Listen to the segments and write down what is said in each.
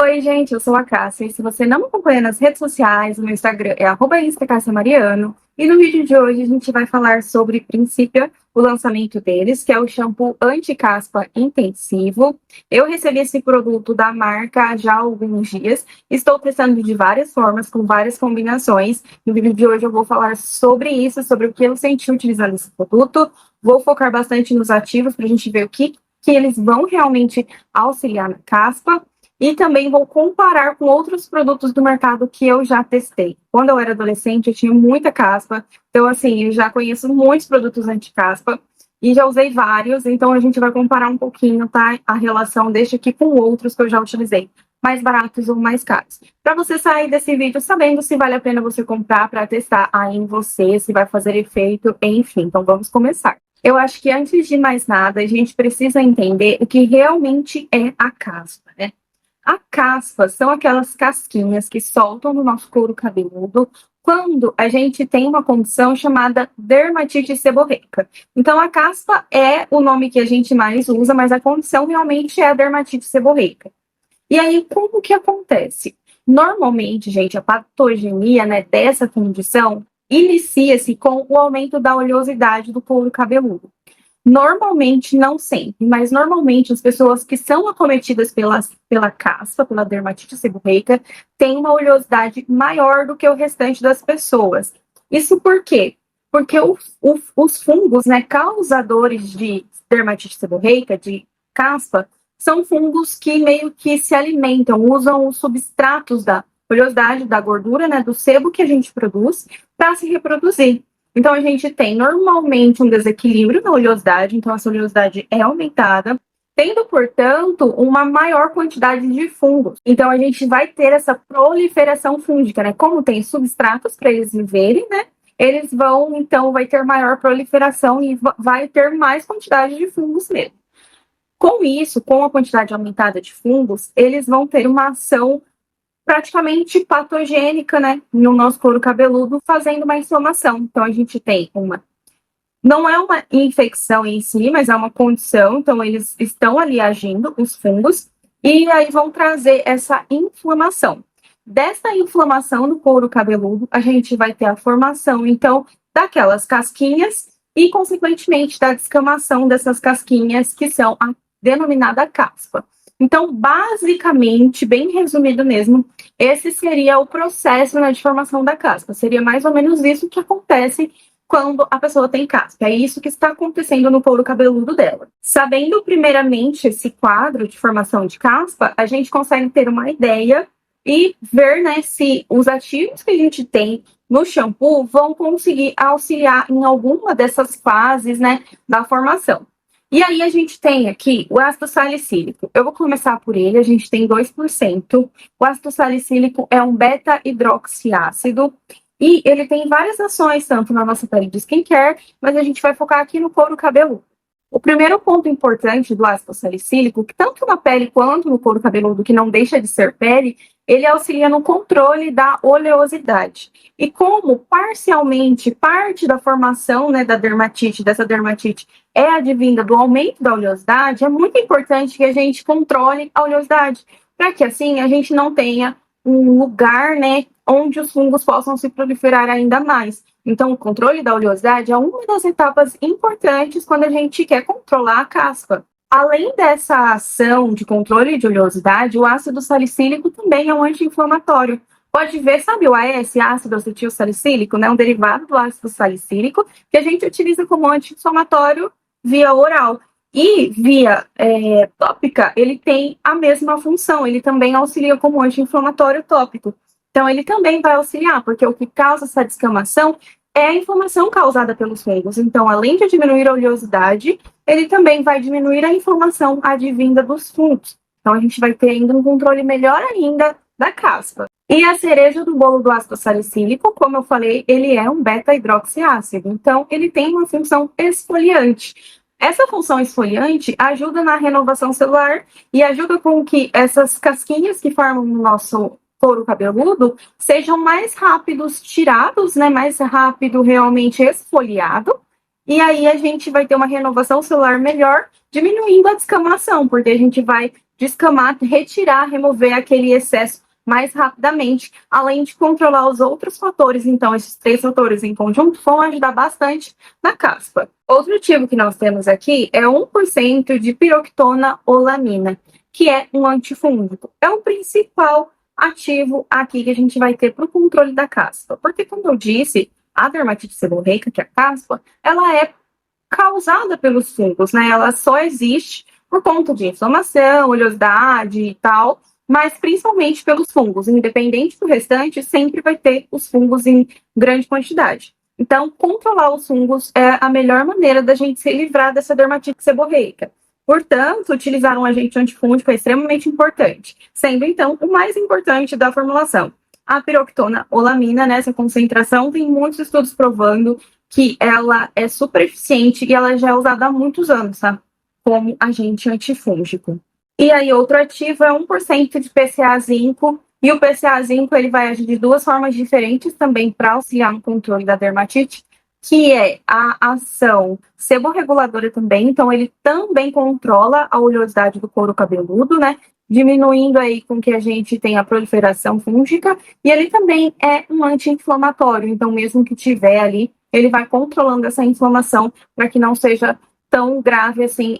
Oi, gente, eu sou a Cássia, e se você não me acompanha nas redes sociais, o meu Instagram é @instacassiamariano, e no vídeo de hoje a gente vai falar sobre Principia, o lançamento deles, que é o shampoo anti-caspa intensivo. Eu recebi esse produto da marca já há alguns dias, estou testando de várias formas, com várias combinações. No vídeo de hoje eu vou falar sobre isso, sobre o que eu senti utilizando esse produto, vou focar bastante nos ativos para a gente ver o que eles vão realmente auxiliar na caspa. E também vou comparar com outros produtos do mercado que eu já testei. Quando eu era adolescente, eu tinha muita caspa. Então, assim, eu já conheço muitos produtos anti-caspa e já usei vários. Então, a gente vai comparar um pouquinho, tá? A relação deste aqui com outros que eu já utilizei, mais baratos ou mais caros. Para você sair desse vídeo sabendo se vale a pena você comprar para testar aí em você, se vai fazer efeito, enfim. Então, vamos começar. Eu acho que antes de mais nada, a gente precisa entender o que realmente é a caspa, né? A caspa são aquelas casquinhas que soltam no nosso couro cabeludo quando a gente tem uma condição chamada dermatite seborreica. Então, a caspa é o nome que a gente mais usa, mas a condição realmente é a dermatite seborreica. E aí, como que acontece? Normalmente, gente, a patogenia, né, dessa condição inicia-se com o aumento da oleosidade do couro cabeludo. Normalmente, não sempre, mas normalmente as pessoas que são acometidas pela caspa, pela dermatite seborreica, têm uma oleosidade maior do que o restante das pessoas. Isso por quê? Porque os fungos, né, causadores de dermatite seborreica, de caspa, são fungos que meio que se alimentam, usam os substratos da oleosidade, da gordura, né, do sebo que a gente produz, para se reproduzir. Então, a gente tem normalmente um desequilíbrio na oleosidade, então essa oleosidade é aumentada, tendo, portanto, uma maior quantidade de fungos. Então, a gente vai ter essa proliferação fúngica, né? Como tem substratos para eles viverem, né? Eles vão, então, vai ter maior proliferação e vai ter mais quantidade de fungos mesmo. Com isso, com a quantidade aumentada de fungos, eles vão ter uma ação praticamente patogênica, né, no nosso couro cabeludo, fazendo uma inflamação. Então, a gente tem não é uma infecção em si, mas é uma condição, então eles estão ali agindo, os fungos, e aí vão trazer essa inflamação. Dessa inflamação do couro cabeludo, a gente vai ter a formação, então, daquelas casquinhas e, consequentemente, da descamação dessas casquinhas, que são a denominada caspa. Então, basicamente, bem resumido mesmo, esse seria o processo, né, de formação da caspa. Seria mais ou menos isso que acontece quando a pessoa tem caspa. É isso que está acontecendo no couro cabeludo dela. Sabendo, primeiramente, esse quadro de formação de caspa, a gente consegue ter uma ideia e ver, né, se os ativos que a gente tem no shampoo vão conseguir auxiliar em alguma dessas fases, né, da formação. E aí a gente tem aqui o ácido salicílico. Eu vou começar por ele, a gente tem 2%. O ácido salicílico é um beta-hidroxiácido e ele tem várias ações, tanto na nossa pele de skincare, mas a gente vai focar aqui no couro cabeludo. O primeiro ponto importante do ácido salicílico, que tanto na pele quanto no couro cabeludo, que não deixa de ser pele, ele auxilia no controle da oleosidade. E como parcialmente parte da formação, né, dessa dermatite é advinda do aumento da oleosidade, é muito importante que a gente controle a oleosidade, para que assim a gente não tenha um lugar, né, onde os fungos possam se proliferar ainda mais. Então, o controle da oleosidade é uma das etapas importantes quando a gente quer controlar a caspa. Além dessa ação de controle de oleosidade, o ácido salicílico também é um anti-inflamatório. Pode ver, sabe o AS, ácido acetil salicílico, né? Um derivado do ácido salicílico, que a gente utiliza como anti-inflamatório via oral. E via tópica, ele tem a mesma função, ele também auxilia como anti-inflamatório tópico. Então, ele também vai auxiliar, porque o que causa essa descamação é a inflamação causada pelos fungos. Então, além de diminuir a oleosidade, ele também vai diminuir a inflamação advinda dos fungos. Então, a gente vai ter ainda um controle melhor ainda da caspa. E a cereja do bolo do ácido salicílico, como eu falei, ele é um beta-hidroxiácido. Então, ele tem uma função esfoliante. Essa função esfoliante ajuda na renovação celular e ajuda com que essas casquinhas que formam no nosso couro cabeludo sejam mais rápidos tirados, né, mais rápido realmente esfoliado, e aí a gente vai ter uma renovação celular melhor, diminuindo a descamação, porque a gente vai descamar, retirar, remover aquele excesso mais rapidamente, além de controlar os outros fatores. Então, esses 3 fatores em conjunto vão ajudar bastante na caspa. Outro ativo que nós temos aqui é 1% de piroquitona olamina, que é um antifúngico. É o principal ativo aqui que a gente vai ter para o controle da caspa. Porque, como eu disse, a dermatite seborreica, que é a caspa, ela é causada pelos fungos, né? Ela só existe por conta de inflamação, oleosidade e tal, mas principalmente pelos fungos. Independente do restante, sempre vai ter os fungos em grande quantidade. Então, controlar os fungos é a melhor maneira da gente se livrar dessa dermatite seborreica. Portanto, utilizar um agente antifúngico é extremamente importante, sendo então o mais importante da formulação. A piroquitona olamina, nessa concentração, tem muitos estudos provando que ela é super eficiente e ela já é usada há muitos anos, tá? Como agente antifúngico. E aí, outro ativo é 1% de PCA-zinco, e o PCA-zinco ele vai agir de 2 formas diferentes também para auxiliar no controle da dermatite, que é a ação seborreguladora também, então ele também controla a oleosidade do couro cabeludo, né? Diminuindo aí com que a gente tenha a proliferação fúngica, e ele também é um anti-inflamatório, então mesmo que tiver ali, ele vai controlando essa inflamação para que não seja tão grave assim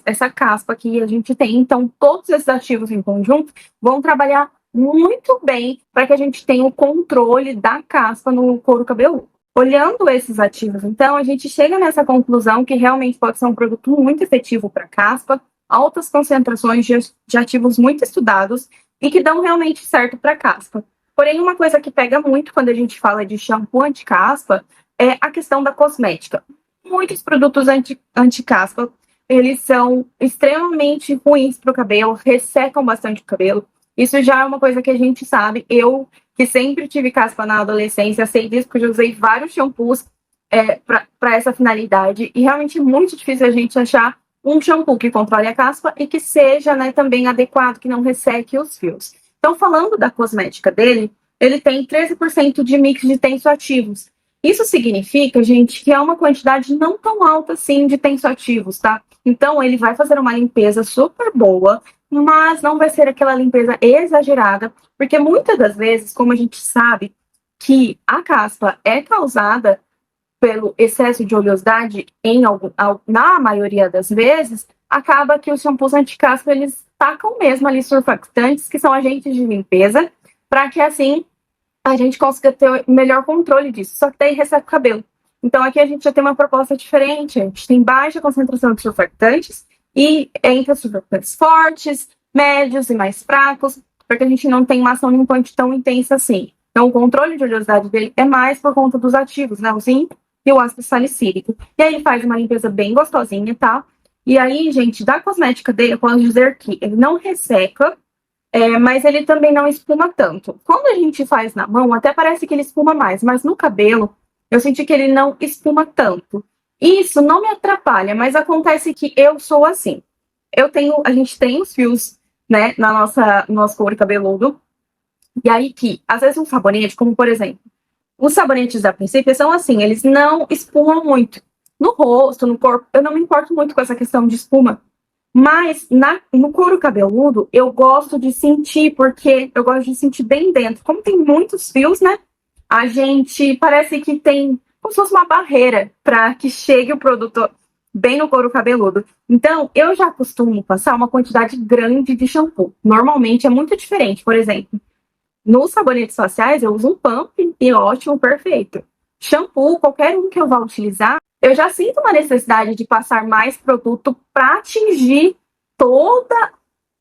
essa caspa que a gente tem. Então, todos esses ativos em conjunto vão trabalhar muito bem para que a gente tenha o controle da caspa no couro cabeludo. Olhando esses ativos, então, a gente chega nessa conclusão que realmente pode ser um produto muito efetivo para caspa, altas concentrações de ativos muito estudados e que dão realmente certo para caspa. Porém, uma coisa que pega muito quando a gente fala de shampoo anti-caspa é a questão da cosmética. Muitos produtos anti-caspa, eles são extremamente ruins para o cabelo, ressecam bastante o cabelo. Isso já é uma coisa que a gente sabe. Eu, que sempre tive caspa na adolescência, sei disso, porque eu já usei vários shampoos para essa finalidade. E realmente é muito difícil a gente achar um shampoo que controle a caspa e que seja, né, também adequado, que não resseque os fios. Então, falando da cosmética dele, ele tem 13% de mix de tensoativos. Isso significa, gente, que é uma quantidade não tão alta assim de tensoativos, tá? Então, ele vai fazer uma limpeza super boa, mas não vai ser aquela limpeza exagerada, porque muitas das vezes, como a gente sabe que a caspa é causada pelo excesso de oleosidade, na maioria das vezes, acaba que os shampoos anti-caspa, eles tacam mesmo ali surfactantes, que são agentes de limpeza, para que assim a gente consiga ter o melhor controle disso, só que daí resseca o cabelo. Então aqui a gente já tem uma proposta diferente, a gente tem baixa concentração de surfactantes e entre surfactantes fortes, médios e mais fracos, porque a gente não tem uma ação limpante tão intensa assim. Então o controle de oleosidade dele é mais por conta dos ativos, né, o zinco e o ácido salicílico. E aí ele faz uma limpeza bem gostosinha, tá? E aí, gente, da cosmética dele, eu posso dizer que ele não resseca, mas ele também não espuma tanto. Quando a gente faz na mão, até parece que ele espuma mais, mas no cabelo, eu senti que ele não espuma tanto. Isso não me atrapalha, mas acontece que eu sou assim. A gente tem os fios, né, no nosso couro cabeludo, e aí que, às vezes um sabonete, como por exemplo, os sabonetes da Princípio são assim, eles não espumam muito. No rosto, no corpo, eu não me importo muito com essa questão de espuma. Mas no couro cabeludo, eu gosto de sentir, porque eu gosto de sentir bem dentro. Como tem muitos fios, né? A gente parece que tem como se fosse uma barreira para que chegue o produto bem no couro cabeludo. Então, eu já costumo passar uma quantidade grande de shampoo. Normalmente é muito diferente. Por exemplo, nos sabonetes faciais, eu uso um pump e ótimo, perfeito. Shampoo, qualquer um que eu vá utilizar, eu já sinto uma necessidade de passar mais produto para atingir toda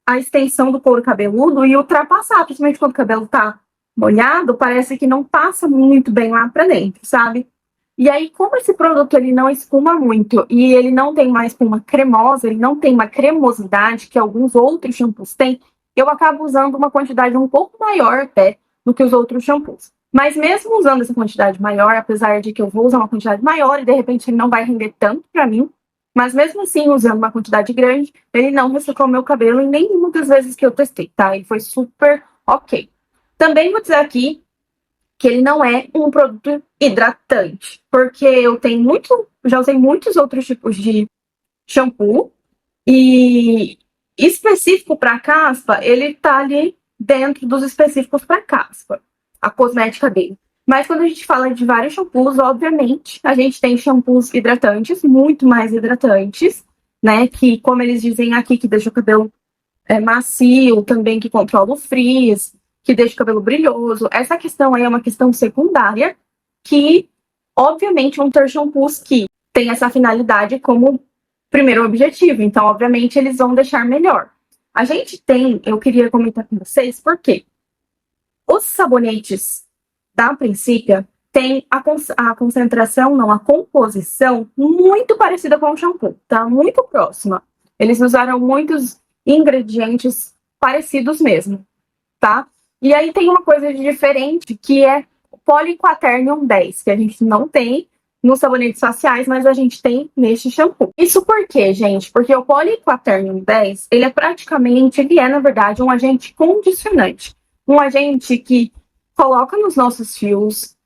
a extensão do couro cabeludo e ultrapassar, principalmente quando o cabelo tá molhado, parece que não passa muito bem lá para dentro, sabe? E aí, como esse produto ele não espuma muito e ele não tem uma espuma cremosa, ele não tem uma cremosidade que alguns outros shampoos têm, eu acabo usando uma quantidade um pouco maior até do que os outros shampoos. Mas mesmo usando essa quantidade maior, apesar de que eu vou usar uma quantidade maior e de repente ele não vai render tanto para mim, mas mesmo assim, usando uma quantidade grande, ele não ressecou meu cabelo em nenhuma das vezes que eu testei, tá? Ele foi super ok. Também vou dizer aqui que ele não é um produto hidratante, porque já usei muitos outros tipos de shampoo e específico para caspa, ele tá ali dentro dos específicos para caspa, a cosmética dele. Mas quando a gente fala de vários shampoos, obviamente, a gente tem shampoos hidratantes, muito mais hidratantes, né? Que, como eles dizem aqui, que deixa o cabelo macio, também que controla o frizz, que deixa o cabelo brilhoso. Essa questão aí é uma questão secundária, que, obviamente, vão ter shampoos que têm essa finalidade como primeiro objetivo. Então, obviamente, eles vão deixar melhor. A gente tem, eu queria comentar com vocês, por quê? Os sabonetes da Princípia têm a concentração, não, a composição muito parecida com o shampoo, tá? Muito próxima. Eles usaram muitos ingredientes parecidos mesmo, tá? E aí tem uma coisa de diferente, que é o Polyquaternium 10, que a gente não tem nos sabonetes faciais, mas a gente tem neste shampoo. Isso por quê, gente? Porque o Polyquaternium 10, ele é, na verdade, um agente condicionante. Um agente que coloca nos nossos fios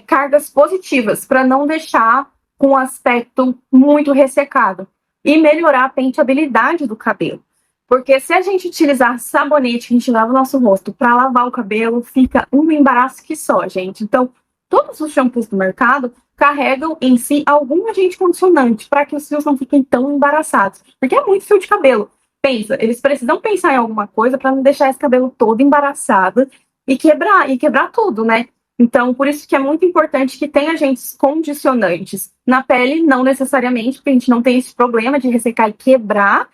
cargas positivas, para não deixar com um aspecto muito ressecado e melhorar a penteabilidade do cabelo. Porque se a gente utilizar sabonete que a gente lava o nosso rosto para lavar o cabelo, fica um embaraço que só, gente. Então, todos os shampoos do mercado carregam em si algum agente condicionante para que os fios não fiquem tão embaraçados. Porque é muito fio de cabelo. Pensa, eles precisam pensar em alguma coisa para não deixar esse cabelo todo embaraçado e quebrar tudo, né? Então, por isso que é muito importante que tenha agentes condicionantes. Na pele, não necessariamente, porque a gente não tem esse problema de ressecar e quebrar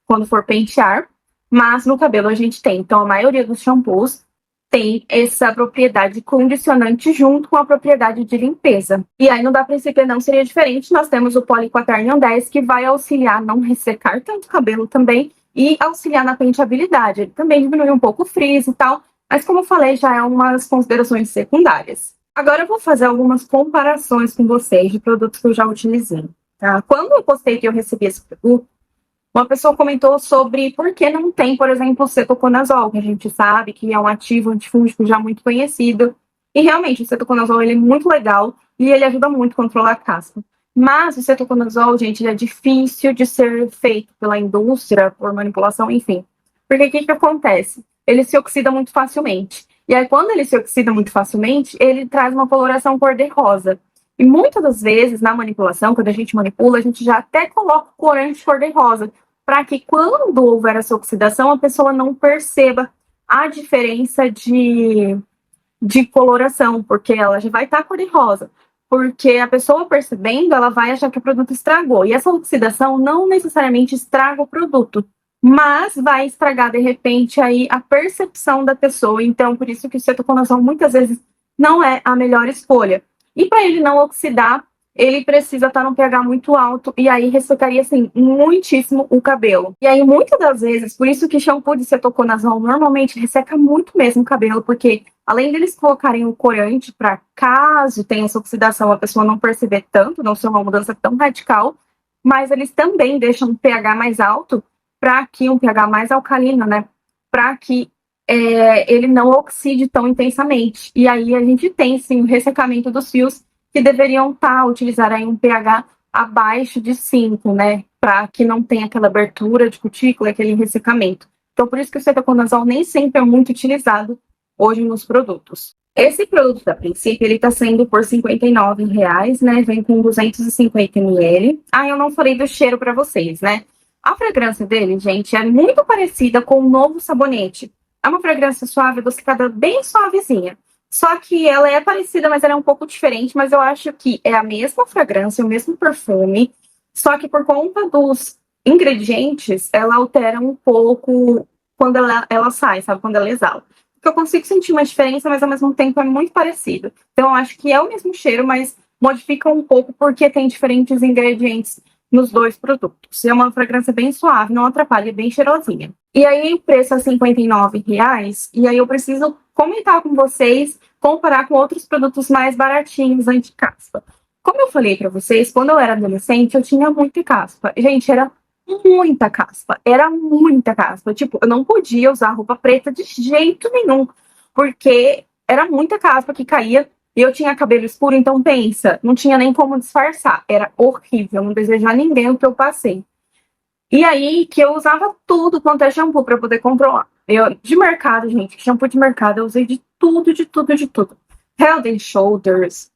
quando for pentear, mas no cabelo a gente tem. Então, a maioria dos shampoos tem essa propriedade condicionante junto com a propriedade de limpeza. E aí, no da Princípia não seria diferente. Nós temos o Polyquaternium 10, que vai auxiliar a não ressecar tanto o cabelo também e auxiliar na penteabilidade. Ele também diminui um pouco o frizz e tal, mas como eu falei, já é umas considerações secundárias. Agora eu vou fazer algumas comparações com vocês de produtos que eu já utilizei, tá? Quando eu postei que eu recebi esse produto, uma pessoa comentou sobre por que não tem, por exemplo, o cetoconazol, que a gente sabe que é um ativo antifúngico já muito conhecido. E realmente, o cetoconazol ele é muito legal e ele ajuda muito a controlar a caspa. Mas o cetoconazol, gente, ele é difícil de ser feito pela indústria, por manipulação, enfim. Porque o que acontece? Ele se oxida muito facilmente. E aí, quando ele se oxida muito facilmente, ele traz uma coloração cor-de-rosa. E muitas das vezes, na manipulação, quando a gente manipula, a gente já até coloca o corante cor-de-rosa, para que quando houver essa oxidação, a pessoa não perceba a diferença de coloração, porque ela já vai estar cor-de-rosa. Porque a pessoa percebendo, ela vai achar que o produto estragou. E essa oxidação não necessariamente estraga o produto, mas vai estragar, de repente, aí a percepção da pessoa. Então, por isso que o cetoconazol muitas vezes não é a melhor escolha. E para ele não oxidar, ele precisa estar num pH muito alto e aí ressecaria, assim, muitíssimo o cabelo. E aí, muitas das vezes, por isso que shampoo de cetoconazol normalmente resseca muito mesmo o cabelo, porque além deles colocarem o corante para caso tenha essa oxidação, a pessoa não perceber tanto, não ser uma mudança tão radical, mas eles também deixam um pH mais alto para que um pH mais alcalino, né? Para que ele não oxide tão intensamente. E aí a gente tem, sim, o ressecamento dos fios que deveriam utilizar aí um pH abaixo de 5, né? Para que não tenha aquela abertura de cutícula, aquele ressecamento. Então, por isso que o cetoconazol nem sempre é muito utilizado hoje nos produtos. Esse produto da Princípio, ele tá sendo por R$59, né? Vem com 250 ml. Ah, eu não falei do cheiro para vocês, né? A fragrância dele, gente, é muito parecida com o novo sabonete. É uma fragrância suave, adocicada, bem suavezinha. Só que ela é parecida, mas ela é um pouco diferente. Mas eu acho que é a mesma fragrância, o mesmo perfume. Só que por conta dos ingredientes, ela altera um pouco quando ela sai, sabe? Quando ela exala. Porque eu consigo sentir uma diferença, mas ao mesmo tempo é muito parecido. Então eu acho que é o mesmo cheiro, mas modifica um pouco porque tem diferentes ingredientes nos dois produtos. É uma fragrância bem suave, não atrapalha, é bem cheirosinha. E aí o preço é R$59, e aí eu preciso comentar com vocês, comparar com outros produtos mais baratinhos anti-caspa. Como eu falei pra vocês, quando eu era adolescente, eu tinha muita caspa. Gente, era muita caspa. Tipo, eu não podia usar roupa preta de jeito nenhum, porque era muita caspa que caía. E eu tinha cabelo escuro, então pensa, não tinha nem como disfarçar. Era horrível, não desejo a ninguém o que eu passei. E aí que eu usava tudo quanto é shampoo para poder controlar. Eu, de mercado, gente, shampoo de mercado, eu usei de tudo, de tudo, de tudo. Head and Shoulders,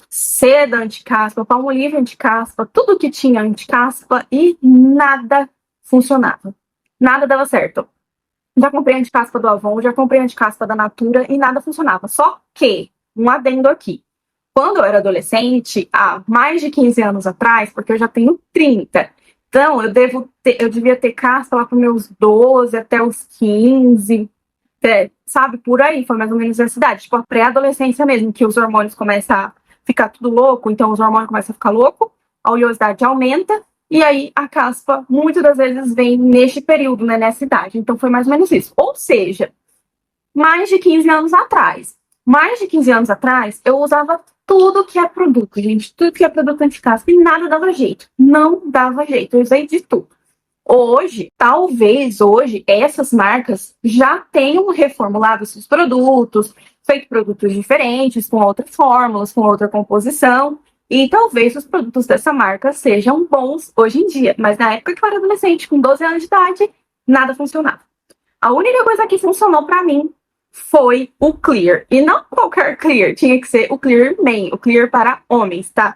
seda anti-caspa, Palmolive anti-caspa, tudo que tinha anti-caspa e nada funcionava. Nada dava certo. Já comprei anti-caspa do Avon, já comprei anti-caspa da Natura e nada funcionava. Só que, um adendo aqui. Quando eu era adolescente, há mais de 15 anos atrás, porque eu já tenho 30, então eu devia ter caspa lá para meus 12 até os 15, sabe, por aí, foi mais ou menos essa idade, tipo a pré-adolescência mesmo, que os hormônios começam a ficar tudo louco, então os hormônios começam a ficar louco, a oleosidade aumenta, e aí a caspa, muitas das vezes, vem neste período, né, nessa idade. Então foi mais ou menos isso. Ou seja, mais de 15 anos atrás. Mais de 15 anos atrás, eu usava tudo que é produto, gente. Tudo que é produto anti-caspa e nada dava jeito. Não dava jeito. Eu usei de tudo. Hoje, talvez hoje, essas marcas já tenham reformulado seus produtos, feito produtos diferentes, com outras fórmulas, com outra composição. E talvez os produtos dessa marca sejam bons hoje em dia. Mas na época que eu era adolescente, com 12 anos de idade, nada funcionava. A única coisa que funcionou para mim foi o Clear. E não qualquer Clear, tinha que ser o Clear Men, o Clear para homens, tá?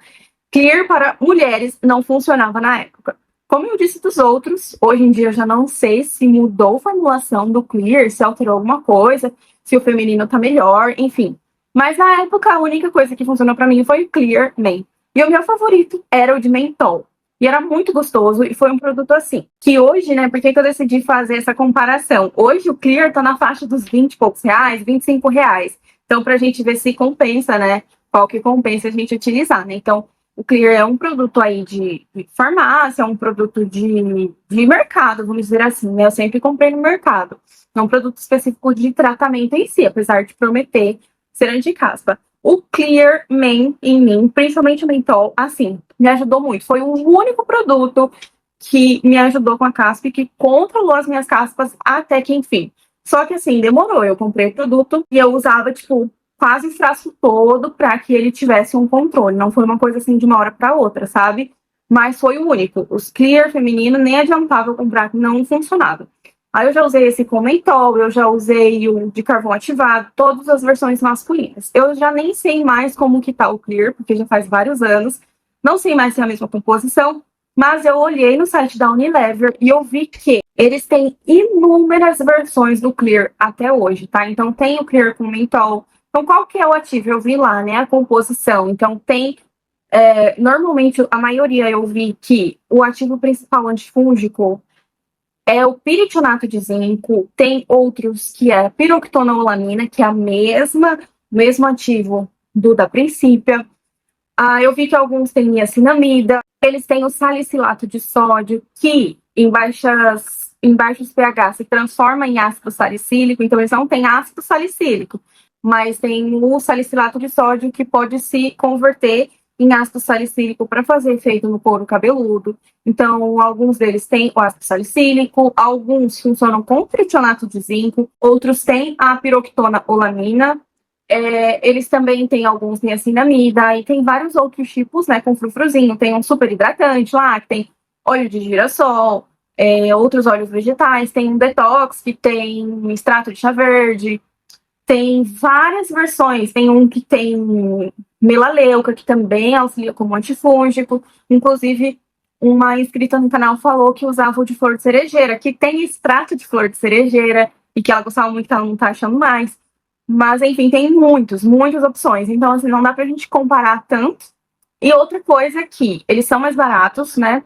Clear para mulheres não funcionava na época. Como eu disse dos outros, hoje em dia eu já não sei se mudou a formulação do Clear, se alterou alguma coisa, se o feminino tá melhor, enfim. Mas na época a única coisa que funcionou para mim foi o Clear Men. E o meu favorito era o de mentol. E era muito gostoso e foi um produto assim. Que hoje, né, por que eu decidi fazer essa comparação? Hoje o Clear tá na faixa dos 20 e poucos reais, 25 reais. Então, pra gente ver se compensa, né? Qual que compensa a gente utilizar, né? Então, o Clear é um produto aí de farmácia, é um produto de mercado, vamos dizer assim, né? Eu sempre comprei no mercado. É um produto específico de tratamento em si, apesar de prometer ser anti-caspa. O Clear Men em mim, principalmente o mentol, assim, me ajudou muito. Foi o único produto que me ajudou com a caspa e que controlou as minhas caspas até que enfim. Só que assim, demorou. Eu comprei o produto e eu usava, tipo, quase o frasco todo para que ele tivesse um controle. Não foi uma coisa assim de uma hora para outra, sabe? Mas foi o único. Os Clear feminino nem adiantava eu comprar, não funcionava. Aí eu já usei esse com mentol, eu já usei o de carvão ativado, todas as versões masculinas. Eu já nem sei mais como que tá o Clear, porque já faz vários anos. Não sei mais se é a mesma composição, mas eu olhei no site da Unilever e eu vi que eles têm inúmeras versões do Clear até hoje, tá? Então tem o Clear com mentol. Então qual que é o ativo? Eu vi lá, né, a composição. Então tem, normalmente a maioria eu vi que o ativo principal antifúngico é o piritionato de zinco, tem outros que é a piroquitonolamina, que é a mesmo ativo do da Principia. Eu vi que alguns têm niacinamida, eles têm o salicilato de sódio, que em baixos pH se transforma em ácido salicílico, então eles não têm ácido salicílico, mas tem o salicilato de sódio que pode se converter em ácido salicílico para fazer efeito no couro cabeludo. Então, alguns deles têm o ácido salicílico, alguns funcionam com tritionato de zinco, outros têm a piroquitonolamina, eles também têm alguns niacinamida, e tem vários outros tipos, né, com frufruzinho. Tem um super hidratante lá, que tem óleo de girassol, outros óleos vegetais, tem um detox, que tem extrato de chá verde, tem várias versões. Tem um que tem melaleuca, que também auxilia como antifúngico. Inclusive, uma inscrita no canal falou que usava o de flor de cerejeira, que tem extrato de flor de cerejeira, e que ela gostava muito, que ela não tá achando mais. Mas, enfim, tem muitas opções. Então, assim, não dá pra gente comparar tanto. E outra coisa é que eles são mais baratos, né?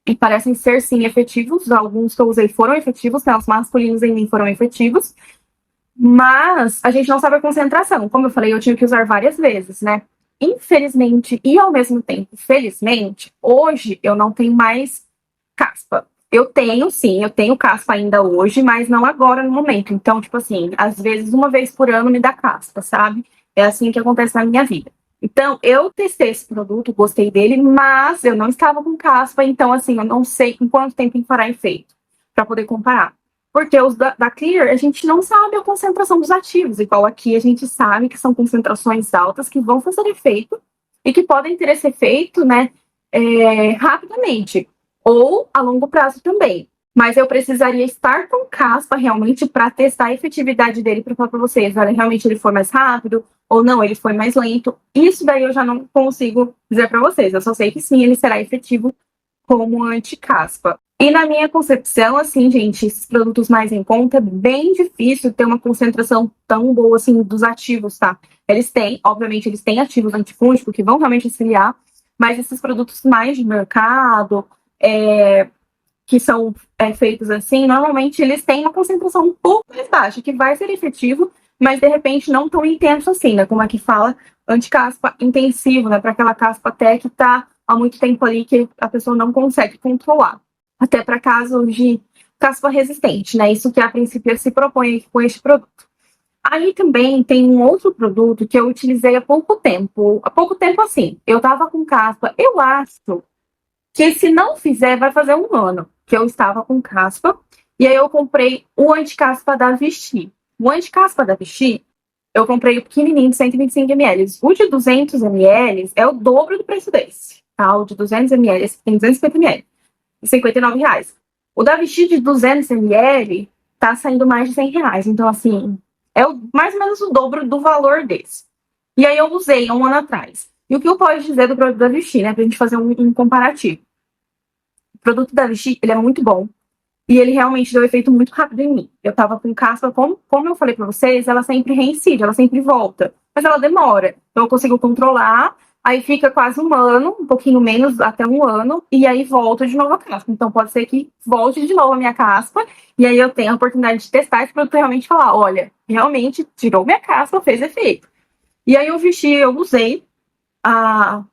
E parecem ser, sim, efetivos. Alguns que eu usei foram efetivos, né? Os masculinos em mim foram efetivos. Mas a gente não sabe a concentração. Como eu falei, eu tive que usar várias vezes, né? Infelizmente, e ao mesmo tempo, felizmente, hoje eu não tenho mais caspa. Eu tenho, sim, eu tenho caspa ainda hoje, mas não agora no momento. Então, tipo assim, às vezes uma vez por ano me dá caspa, sabe? É assim que acontece na minha vida. Então, eu testei esse produto, gostei dele, mas eu não estava com caspa, então, assim, eu não sei em quanto tempo ele fará efeito para poder comparar. Porque os da Clear, a gente não sabe a concentração dos ativos, igual aqui a gente sabe que são concentrações altas que vão fazer efeito e que podem ter esse efeito, né, rapidamente. ou a longo prazo também. Mas eu precisaria estar com caspa realmente para testar a efetividade dele para falar para vocês, olha, realmente ele foi mais rápido ou não, ele foi mais lento. Isso daí eu já não consigo dizer para vocês. Eu só sei que sim, ele será efetivo como anti-caspa. E na minha concepção, assim, gente, esses produtos mais em conta, é bem difícil ter uma concentração tão boa, assim, dos ativos, tá? Eles têm, obviamente, eles têm ativos antifúngicos que vão realmente auxiliar, mas esses produtos mais de mercado, que são feitos assim, normalmente eles têm uma concentração um pouco mais baixa, que vai ser efetivo, mas de repente não tão intenso assim, né? Como aqui fala, anticaspa intensivo, né? Para aquela caspa até que tá há muito tempo ali que a pessoa não consegue controlar. Até para casos de caspa resistente, né? Isso que a princípio se propõe com este produto. Aí também tem um outro produto que eu utilizei há pouco tempo. Há pouco tempo, assim, eu tava com caspa, eu acho que se não fizer, vai fazer um ano que eu estava com caspa. E aí eu comprei o anticaspa da Vichy. O anticaspa da Vichy, eu comprei o pequenininho de 125 ml. O de 200 ml é o dobro do preço desse. Tá? O de 200 ml tem 250 ml. R$ 59. O da Vichy de 200 ml tá saindo mais de R$ 100. Então, assim, é mais ou menos o dobro do valor desse. E aí eu usei há um ano atrás. E o que eu posso dizer do produto da Vichy, né? Pra gente fazer um comparativo. O produto da Vichy, ele é muito bom. E ele realmente deu efeito muito rápido em mim. Eu tava com caspa, como eu falei pra vocês, ela sempre reincide, ela sempre volta. Mas ela demora. Então eu consigo controlar, aí fica quase um ano, um pouquinho menos, até um ano, e aí volta de novo a caspa. Então pode ser que volte de novo a minha caspa, e aí eu tenho a oportunidade de testar esse produto e realmente falar, olha, realmente tirou minha caspa, fez efeito. E aí eu vesti, eu usei há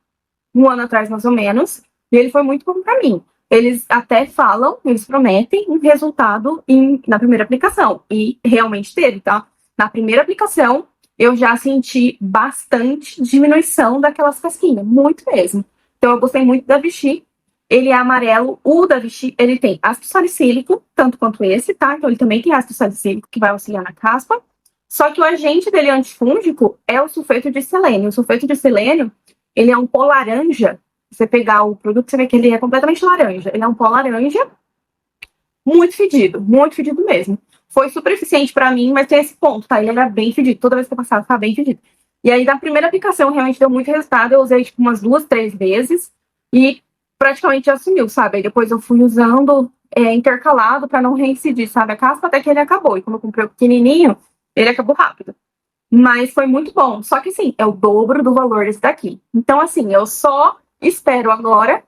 um ano atrás, mais ou menos, e ele foi muito bom para mim. Eles até falam, eles prometem um resultado na primeira aplicação. E realmente teve, tá? Na primeira aplicação, eu já senti bastante diminuição daquelas casquinhas, muito mesmo. Então, eu gostei muito da Vichy. Ele é amarelo. O da Vichy, ele tem ácido salicílico, tanto quanto esse, tá? Então, ele também tem ácido salicílico, que vai auxiliar na caspa. Só que o agente dele antifúngico é o sulfeto de selênio. O sulfeto de selênio, ele é um pó laranja. Você pegar o produto, você vê que ele é completamente laranja. Ele é um pó laranja muito fedido mesmo. Foi super eficiente pra mim, mas tem esse ponto, tá? Ele era bem fedido. Toda vez que eu passava, ficava bem fedido. E aí, na primeira aplicação, realmente deu muito resultado. Eu usei, tipo, umas 2, 3 vezes e praticamente já sumiu, sabe? Aí depois eu fui usando intercalado pra não reincidir, sabe? A caspa até que ele acabou. E como eu comprei o pequenininho, ele acabou rápido. Mas foi muito bom. Só que, sim, é o dobro do valor desse daqui. Então, assim, eu só espero agora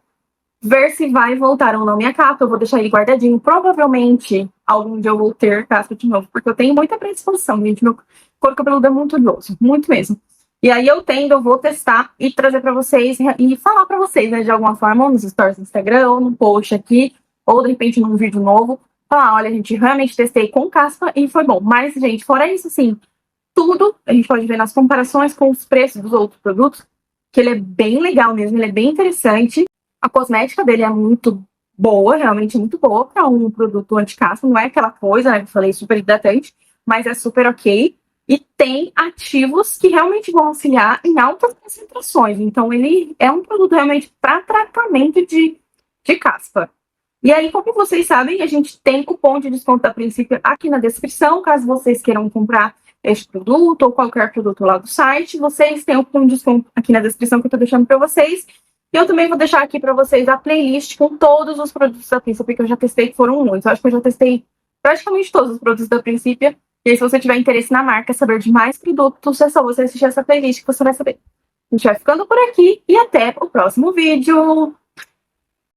ver se vai voltar ou não minha caspa. Eu vou deixar ele guardadinho. Provavelmente, algum dia eu vou ter caspa de novo, porque eu tenho muita predisposição, gente. Meu couro cabeludo é muito oleoso, muito mesmo. E aí eu vou testar e trazer para vocês e falar para vocês, né, de alguma forma, ou nos stories do Instagram, ou no post aqui, ou de repente num vídeo novo. Falar, olha, a gente realmente testei com caspa e foi bom. Mas, gente, fora isso, assim, tudo a gente pode ver nas comparações com os preços dos outros produtos, que ele é bem legal mesmo, ele é bem interessante. A cosmética dele é muito boa, realmente muito boa para um produto anti-caspa. Não é aquela coisa, né, que eu falei, super hidratante, mas é super ok. E tem ativos que realmente vão auxiliar em altas concentrações. Então, ele é um produto realmente para tratamento de caspa. E aí, como vocês sabem, a gente tem cupom de desconto da Princípio aqui na descrição, caso vocês queiram comprar este produto ou qualquer produto lá do site, vocês têm o cupom de desconto aqui na descrição que eu tô deixando para vocês. E eu também vou deixar aqui para vocês a playlist com todos os produtos da Princípio que eu já testei, que foram muitos. Eu acho que eu já testei praticamente todos os produtos da Princípio. E aí, se você tiver interesse na marca, saber de mais produtos, é só você assistir essa playlist que você vai saber. A gente vai ficando por aqui e até o próximo vídeo.